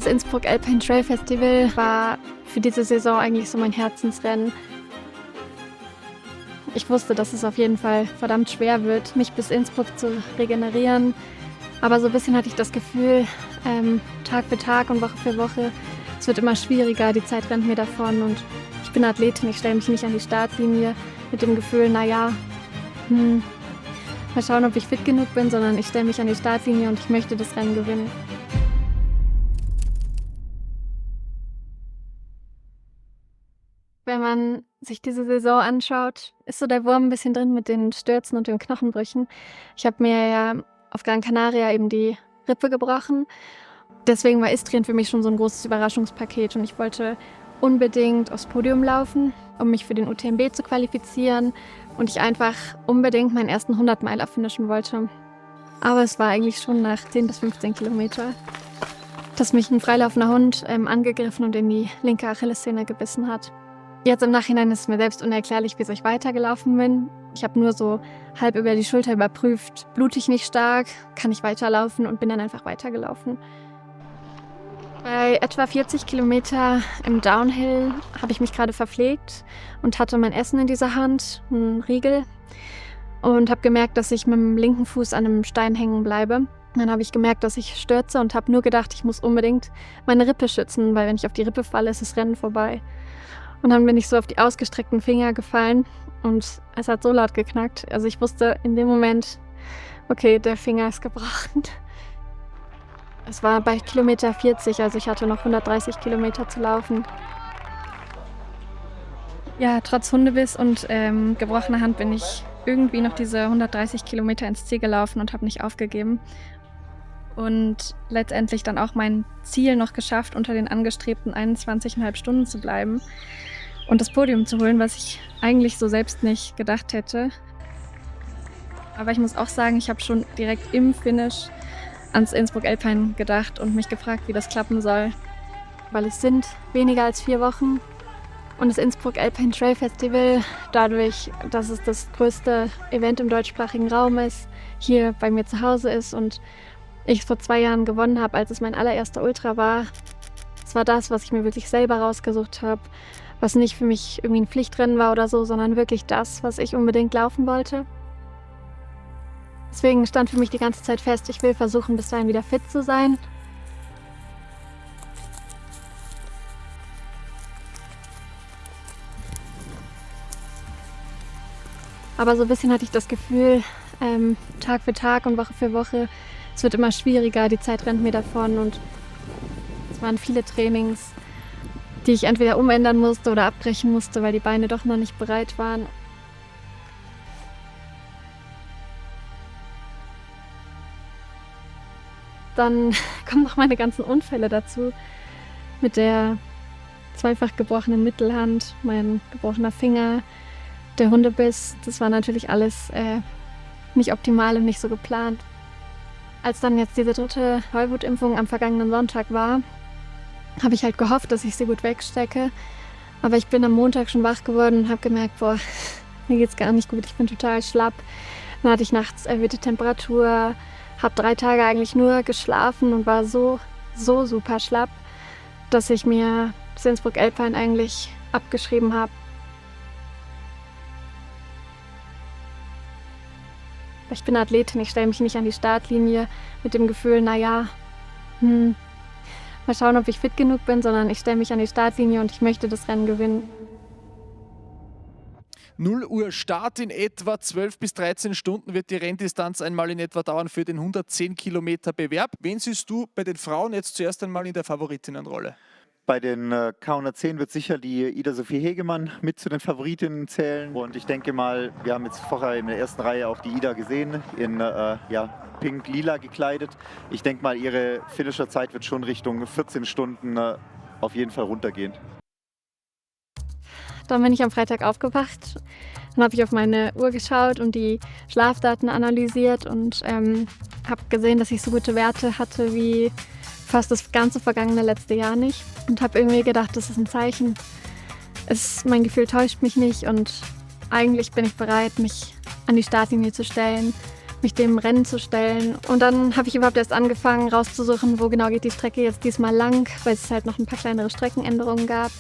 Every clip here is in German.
Innsbruck Alpine Trail Festival war für diese Saison eigentlich so mein Herzensrennen. Ich wusste, dass es auf jeden Fall verdammt schwer wird, mich bis Innsbruck zu regenerieren. Aber so ein bisschen hatte ich das Gefühl, Tag für Tag und Woche für Woche, es wird immer schwieriger, die Zeit rennt mir davon und ich bin Athletin, ich stelle mich nicht an die Startlinie mit dem Gefühl, mal schauen, ob ich fit genug bin, sondern ich stelle mich an die Startlinie und ich möchte das Rennen gewinnen. Wenn man sich diese Saison anschaut, ist so der Wurm ein bisschen drin mit den Stürzen und den Knochenbrüchen. Ich habe mir ja auf Gran Canaria eben die Rippe gebrochen. Deswegen war Istrien für mich schon so ein großes Überraschungspaket und ich wollte unbedingt aufs Podium laufen, um mich für den UTMB zu qualifizieren und ich einfach unbedingt meinen ersten 100-Meiler finishen wollte. Aber es war eigentlich schon nach 10 bis 15 Kilometer, dass mich ein freilaufender Hund angegriffen und in die linke Achillessehne gebissen hat. Jetzt im Nachhinein ist es mir selbst unerklärlich, wie ich weitergelaufen bin. Ich habe nur so halb über die Schulter überprüft, blute ich nicht stark, kann ich weiterlaufen und bin dann einfach weitergelaufen. Bei etwa 40 Kilometer im Downhill habe ich mich gerade verpflegt und hatte mein Essen in dieser Hand, einen Riegel, und habe gemerkt, dass ich mit dem linken Fuß an einem Stein hängen bleibe. Dann habe ich gemerkt, dass ich stürze und habe nur gedacht, ich muss unbedingt meine Rippe schützen, weil wenn ich auf die Rippe falle, ist das Rennen vorbei. Und dann bin ich so auf die ausgestreckten Finger gefallen und es hat so laut geknackt. Also ich wusste in dem Moment, okay, der Finger ist gebrochen. Es war bei Kilometer 40, also ich hatte noch 130 Kilometer zu laufen. Ja, trotz Hundebiss und gebrochener Hand bin ich irgendwie noch diese 130 Kilometer ins Ziel gelaufen und habe nicht aufgegeben. Und letztendlich dann auch mein Ziel noch geschafft, unter den angestrebten 21,5 Stunden zu bleiben und das Podium zu holen, was ich eigentlich so selbst nicht gedacht hätte. Aber ich muss auch sagen, ich habe schon direkt im Finish ans Innsbruck Alpine gedacht und mich gefragt, wie das klappen soll. Weil es sind weniger als 4 Wochen und das Innsbruck Alpine Trail Festival, dadurch, dass es das größte Event im deutschsprachigen Raum ist, hier bei mir zu Hause ist und ich es vor 2 Jahren gewonnen habe, als es mein allererster Ultra war. Es war das, was ich mir wirklich selber rausgesucht habe, was nicht für mich irgendwie ein Pflichtrennen war oder so, sondern wirklich das, was ich unbedingt laufen wollte. Deswegen stand für mich die ganze Zeit fest, ich will versuchen, bis dahin wieder fit zu sein. Aber so ein bisschen hatte ich das Gefühl, Tag für Tag und Woche für Woche, es wird immer schwieriger, die Zeit rennt mir davon und es waren viele Trainings, die ich entweder umändern musste oder abbrechen musste, weil die Beine doch noch nicht bereit waren. Dann kommen noch meine ganzen Unfälle dazu, mit der zweifach gebrochenen Mittelhand, mein gebrochener Finger, der Hundebiss. Das war natürlich alles nicht optimal und nicht so geplant. Als dann jetzt diese 3. Tollwutimpfung am vergangenen Sonntag war, habe ich halt gehofft, dass ich sie gut wegstecke. Aber ich bin am Montag schon wach geworden und habe gemerkt, boah, mir geht's gar nicht gut, ich bin total schlapp. Dann hatte ich nachts erhöhte Temperatur, habe 3 Tage eigentlich nur geschlafen und war so super schlapp, dass ich mir das Innsbruck Alpine eigentlich abgeschrieben habe. Ich bin Athletin, ich stelle mich nicht an die Startlinie mit dem Gefühl, mal schauen, ob ich fit genug bin, sondern ich stelle mich an die Startlinie und ich möchte das Rennen gewinnen. 0 Uhr Start, in etwa 12 bis 13 Stunden wird die Renndistanz einmal in etwa dauern für den 110 Kilometer Bewerb. Wen siehst du bei den Frauen jetzt zuerst einmal in der Favoritinnenrolle? Bei den K110 wird sicher die Ida-Sophie Hegemann mit zu den Favoritinnen zählen. Und ich denke mal, wir haben jetzt vorher in der ersten Reihe auch die Ida gesehen, in pink-lila gekleidet. Ich denke mal, ihre Finisher-Zeit wird schon Richtung 14 Stunden auf jeden Fall runtergehen. Dann bin ich am Freitag aufgewacht. Dann habe ich auf meine Uhr geschaut und die Schlafdaten analysiert und habe gesehen, dass ich so gute Werte hatte wie fast das ganze vergangene letzte Jahr nicht. Und habe irgendwie gedacht, das ist ein Zeichen. Mein Gefühl täuscht mich nicht und eigentlich bin ich bereit, mich an die Startlinie zu stellen mich dem Rennen zu stellen. Und dann habe ich überhaupt erst angefangen rauszusuchen, wo genau geht die Strecke jetzt diesmal lang, weil es halt noch ein paar kleinere Streckenänderungen gab.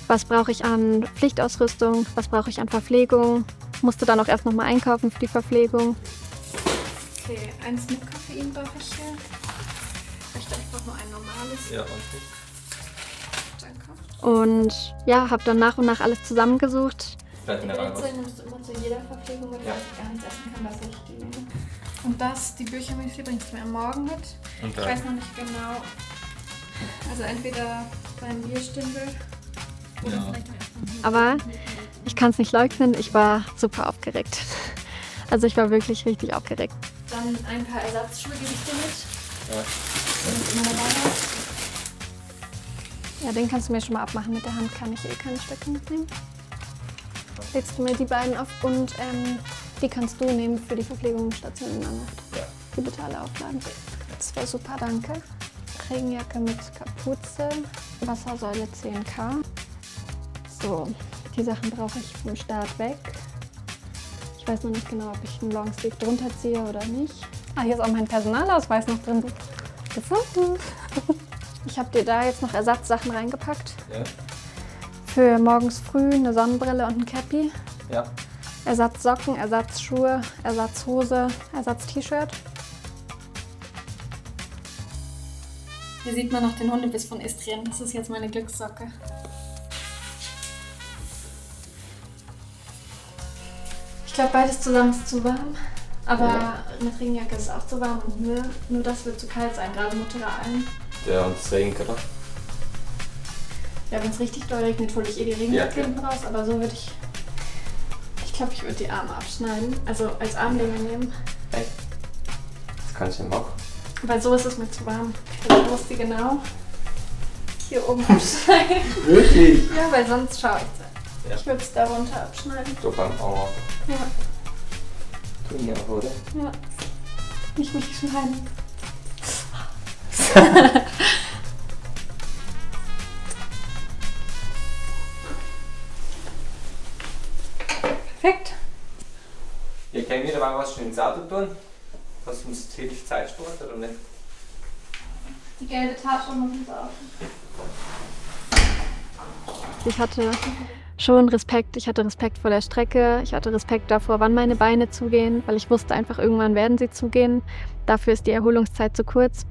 Was brauche ich an Pflichtausrüstung, was brauche ich an Verpflegung. Musste dann auch erst noch mal einkaufen für die Verpflegung. Okay, eins mit Koffein brauche ich hier. Ich dachte, ich brauche nur ein normales. Ja, okay. Danke. Und ja, habe dann nach und nach alles zusammengesucht. Vielleicht mit der Reihe was. Nimmst du immer zu jeder Verpflegung mit, Ja. weil ich gar nichts essen kann, was ich die nehme. Und das, die Büchermüsli bringst du mir am Morgen mit. Und Ich weiß noch nicht genau. Also entweder beim Bierstindel oder Ja. vielleicht am ersten. Aber ich kann es nicht leugnen, ich war super aufgeregt. Also ich war wirklich richtig aufgeregt. Dann ein paar Ersatzschuhe gebe ich dir mit. Ja. Wenn du immer dabei hast. Ja, den kannst du mir schon mal abmachen. Mit der Hand kann ich keine Stöcke mitnehmen. Legst du mir die beiden auf und die kannst du nehmen für die Verpflegungsstation in der Nacht. Ja. Die bitte alle aufladen. Das wäre super, danke. Regenjacke mit Kapuze, Wassersäule 10K. So, die Sachen brauche ich vom Start weg. Ich weiß noch nicht genau, ob ich einen Longsleeve drunter ziehe oder nicht. Ah, hier ist auch mein Personalausweis noch drin. Gefunden. Ich habe dir da jetzt noch Ersatzsachen reingepackt. Ja. Für morgens früh eine Sonnenbrille und ein Cappy. Ja. Ersatzsocken, Ersatzschuhe, Ersatzhose, Ersatz-T-Shirt. Hier sieht man noch den Hundebiss von Istrien. Das ist jetzt meine Glückssocke. Ich glaube, beides zusammen ist zu warm. Aber Ja. mit Regenjacke ist es auch zu warm und nur das wird zu kalt sein, gerade Mutteralen. Ja, und es regnet, oder? Ja, wenn es richtig doll regnet, hole ich die Regenjacke Ja, hinten raus. Aber so würde ich. Ich glaube, ich würde die Arme abschneiden. Also als Armlänge nehmen. Echt? Das kannst du ja machen. Weil so ist es mir zu warm. Also ich muss die genau hier oben abschneiden. Wirklich? Ja, weil sonst schaue ich. Ja. Ich würde es darunter abschneiden. Du beim Arm. Ja, Tu ich auch, oder? ja. Nicht mich schneiden. Perfekt. Ihr könnt wieder mal was schon ins Auto tun, was uns hilft, Zeit spart, oder nicht? Die gelbe Tasche muss ins Auto. Ich hatte schon Respekt. Ich hatte Respekt vor der Strecke. Ich hatte Respekt davor, wann meine Beine zugehen, weil ich wusste einfach, irgendwann werden sie zugehen. Dafür ist die Erholungszeit zu kurz.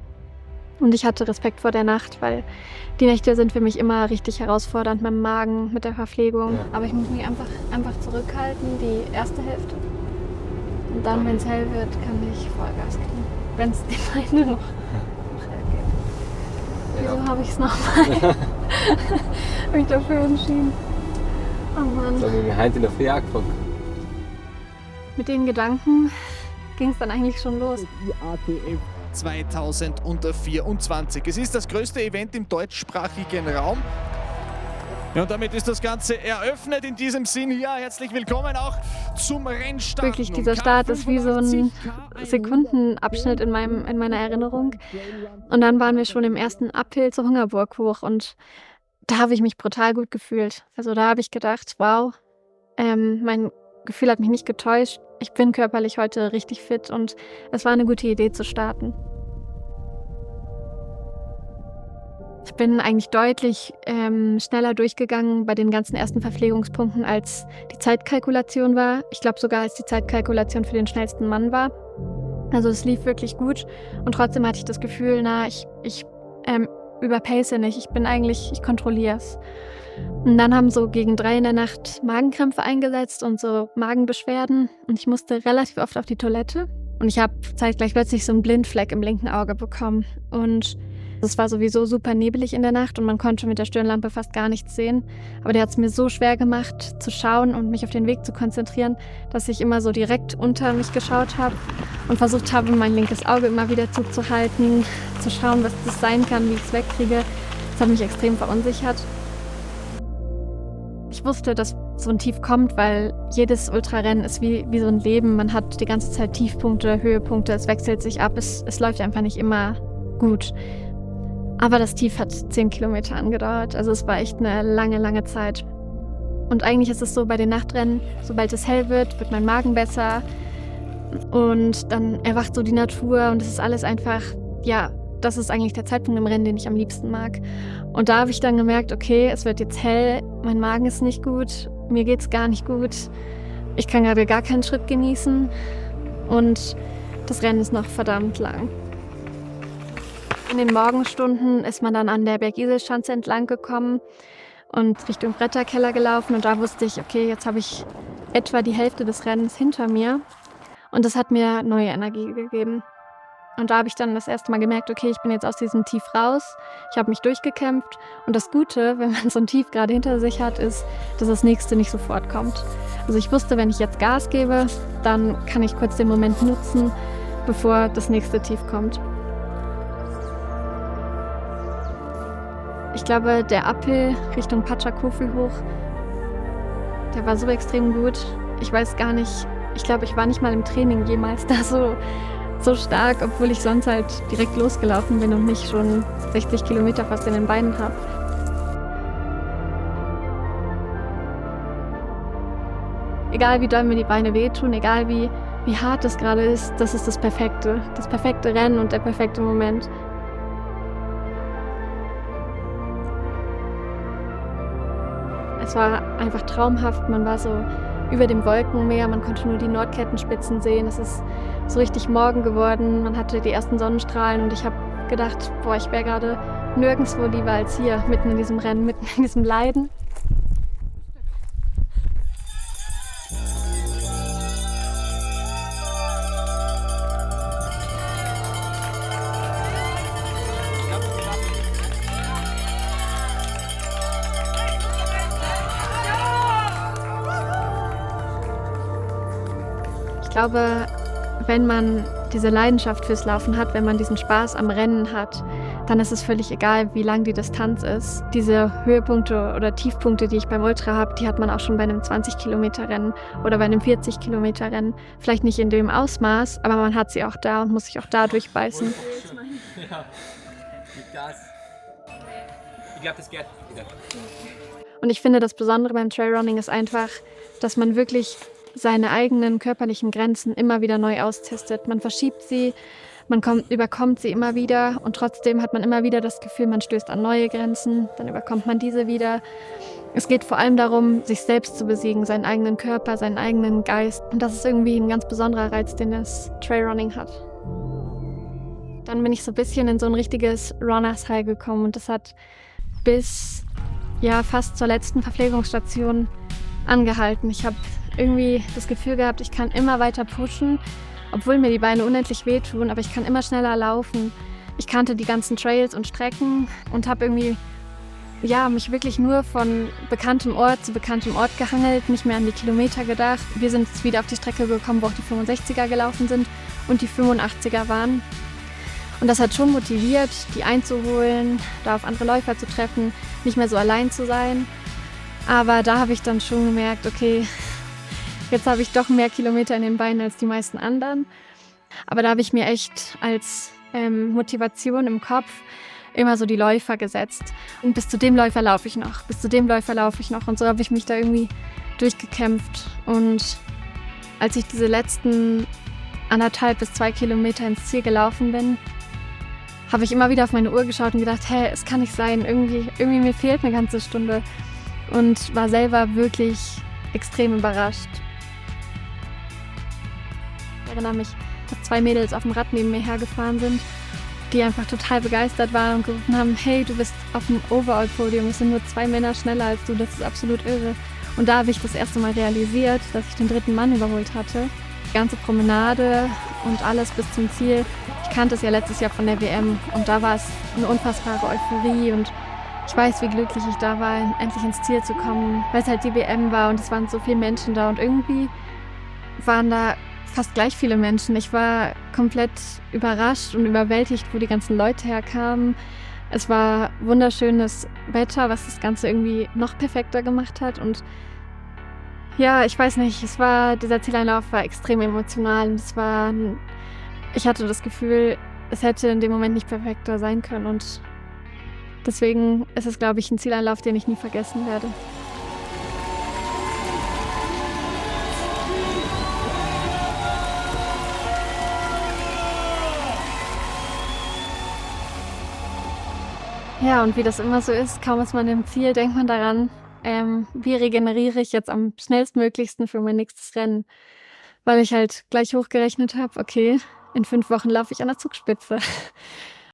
Und ich hatte Respekt vor der Nacht, weil die Nächte sind für mich immer richtig herausfordernd mit dem Magen, mit der Verpflegung. Ja. Aber ich muss mich einfach zurückhalten, die erste Hälfte. Und dann, wenn es hell wird, kann ich Vollgas geben. Wenn es die Beine noch hell geht. Wieso habe ich es nochmal mich dafür entschieden? Oh Mann. So haben wir heute in der Früh angefangen. Mit den Gedanken ging es dann eigentlich schon los. 2024. Es ist das größte Event im deutschsprachigen Raum. Ja, und damit ist das Ganze eröffnet. In diesem Sinn, ja, herzlich willkommen auch zum Rennstart. Wirklich, dieser Start ist wie so ein Sekundenabschnitt in meiner Erinnerung. Und dann waren wir schon im ersten Uphill zur Hungerburg hoch und da habe ich mich brutal gut gefühlt. Also da habe ich gedacht, wow, mein Gefühl hat mich nicht getäuscht. Ich bin körperlich heute richtig fit und es war eine gute Idee zu starten. Ich bin eigentlich deutlich schneller durchgegangen bei den ganzen ersten Verpflegungspunkten, als die Zeitkalkulation war. Ich glaube sogar, als die Zeitkalkulation für den schnellsten Mann war. Also es lief wirklich gut und trotzdem hatte ich das Gefühl, ich überpace nicht. Ich kontrolliere es. Und dann haben so gegen 3 in der Nacht Magenkrämpfe eingesetzt und so Magenbeschwerden und ich musste relativ oft auf die Toilette. Und ich habe zeitgleich plötzlich so einen Blindfleck im linken Auge bekommen und es war sowieso super nebelig in der Nacht und man konnte mit der Stirnlampe fast gar nichts sehen. Aber der hat es mir so schwer gemacht, zu schauen und mich auf den Weg zu konzentrieren, dass ich immer so direkt unter mich geschaut habe und versucht habe, mein linkes Auge immer wieder zuzuhalten, zu schauen, was das sein kann, wie ich es wegkriege. Das hat mich extrem verunsichert. Ich wusste, dass so ein Tief kommt, weil jedes Ultrarennen ist wie so ein Leben. Man hat die ganze Zeit Tiefpunkte, Höhepunkte, es wechselt sich ab, es läuft einfach nicht immer gut. Aber das Tief hat 10 Kilometer angedauert, also es war echt eine lange, lange Zeit. Und eigentlich ist es so bei den Nachtrennen, sobald es hell wird, wird mein Magen besser, und dann erwacht so die Natur und es ist alles einfach, ja, das ist eigentlich der Zeitpunkt im Rennen, den ich am liebsten mag. Und da habe ich dann gemerkt, okay, es wird jetzt hell, mein Magen ist nicht gut, mir geht's gar nicht gut, ich kann gerade gar keinen Schritt genießen und das Rennen ist noch verdammt lang. In den Morgenstunden ist man dann an der Bergiselschanze entlang gekommen und Richtung Bretterkeller gelaufen und da wusste ich, okay, jetzt habe ich etwa die Hälfte des Rennens hinter mir und das hat mir neue Energie gegeben. Und da habe ich dann das erste Mal gemerkt, okay, ich bin jetzt aus diesem Tief raus, ich habe mich durchgekämpft und das Gute, wenn man so ein Tief gerade hinter sich hat, ist, dass das nächste nicht sofort kommt. Also ich wusste, wenn ich jetzt Gas gebe, dann kann ich kurz den Moment nutzen, bevor das nächste Tief kommt. Ich glaube, der Uphill Richtung Pachakofel hoch, der war so extrem gut. Ich weiß gar nicht, ich glaube, ich war nicht mal im Training jemals da so stark, obwohl ich sonst halt direkt losgelaufen bin und nicht schon 60 Kilometer fast in den Beinen habe. Egal wie doll mir die Beine wehtun, egal wie hart es gerade ist, das ist das perfekte Rennen und der perfekte Moment. Es war einfach traumhaft, man war so über dem Wolkenmeer, man konnte nur die Nordkettenspitzen sehen. Es ist so richtig Morgen geworden, man hatte die ersten Sonnenstrahlen und ich habe gedacht, boah, ich wäre gerade nirgendwo lieber als hier, mitten in diesem Rennen, mitten in diesem Leiden. Ich glaube, wenn man diese Leidenschaft fürs Laufen hat, wenn man diesen Spaß am Rennen hat, dann ist es völlig egal, wie lang die Distanz ist. Diese Höhepunkte oder Tiefpunkte, die ich beim Ultra habe, die hat man auch schon bei einem 20-Kilometer-Rennen oder bei einem 40-Kilometer-Rennen. Vielleicht nicht in dem Ausmaß, aber man hat sie auch da und muss sich auch da durchbeißen. Ja, mit Gas. Ich glaube, das geht. Und ich finde, das Besondere beim Trailrunning ist einfach, dass man wirklich seine eigenen körperlichen Grenzen immer wieder neu austestet. Man verschiebt sie, man überkommt sie immer wieder und trotzdem hat man immer wieder das Gefühl, man stößt an neue Grenzen, dann überkommt man diese wieder. Es geht vor allem darum, sich selbst zu besiegen, seinen eigenen Körper, seinen eigenen Geist. Und das ist irgendwie ein ganz besonderer Reiz, den das Trailrunning hat. Dann bin ich so ein bisschen in so ein richtiges Runners High gekommen und das hat bis fast zur letzten Verpflegungsstation angehalten. Ich habe irgendwie das Gefühl gehabt, ich kann immer weiter pushen, obwohl mir die Beine unendlich wehtun, aber ich kann immer schneller laufen. Ich kannte die ganzen Trails und Strecken und habe irgendwie mich wirklich nur von bekanntem Ort zu bekanntem Ort gehangelt, nicht mehr an die Kilometer gedacht. Wir sind jetzt wieder auf die Strecke gekommen, wo auch die 65er gelaufen sind und die 85er waren. Und das hat schon motiviert, die einzuholen, da auf andere Läufer zu treffen, nicht mehr so allein zu sein. Aber da habe ich dann schon gemerkt, okay, jetzt habe ich doch mehr Kilometer in den Beinen als die meisten anderen. Aber da habe ich mir echt als Motivation im Kopf immer so die Läufer gesetzt. Und bis zu dem Läufer laufe ich noch, bis zu dem Läufer laufe ich noch. Und so habe ich mich da irgendwie durchgekämpft. Und als ich diese letzten 1,5 bis 2 Kilometer ins Ziel gelaufen bin, habe ich immer wieder auf meine Uhr geschaut und gedacht, hey, es kann nicht sein, irgendwie mir fehlt eine ganze Stunde. Und war selber wirklich extrem überrascht. Ich erinnere mich, dass 2 Mädels auf dem Rad neben mir hergefahren sind, die einfach total begeistert waren und gerufen haben, hey, du bist auf dem Overall-Podium, es sind nur 2 Männer schneller als du, das ist absolut irre. Und da habe ich das erste Mal realisiert, dass ich den 3. Mann überholt hatte. Die ganze Promenade und alles bis zum Ziel. Ich kannte es ja letztes Jahr von der WM und da war es eine unfassbare Euphorie und ich weiß, wie glücklich ich da war, endlich ins Ziel zu kommen, weil es halt die WM war und es waren so viele Menschen da und irgendwie waren da fast gleich viele Menschen. Ich war komplett überrascht und überwältigt, wo die ganzen Leute herkamen. Es war wunderschönes Wetter, was das Ganze irgendwie noch perfekter gemacht hat und ja, ich weiß nicht, dieser Zieleinlauf war extrem emotional und ich hatte das Gefühl, es hätte in dem Moment nicht perfekter sein können und deswegen ist es, glaube ich, ein Zieleinlauf, den ich nie vergessen werde. Ja, und wie das immer so ist, kaum ist man im Ziel, denkt man daran, wie regeneriere ich jetzt am schnellstmöglichsten für mein nächstes Rennen. Weil ich halt gleich hochgerechnet habe, okay, in 5 Wochen laufe ich an der Zugspitze.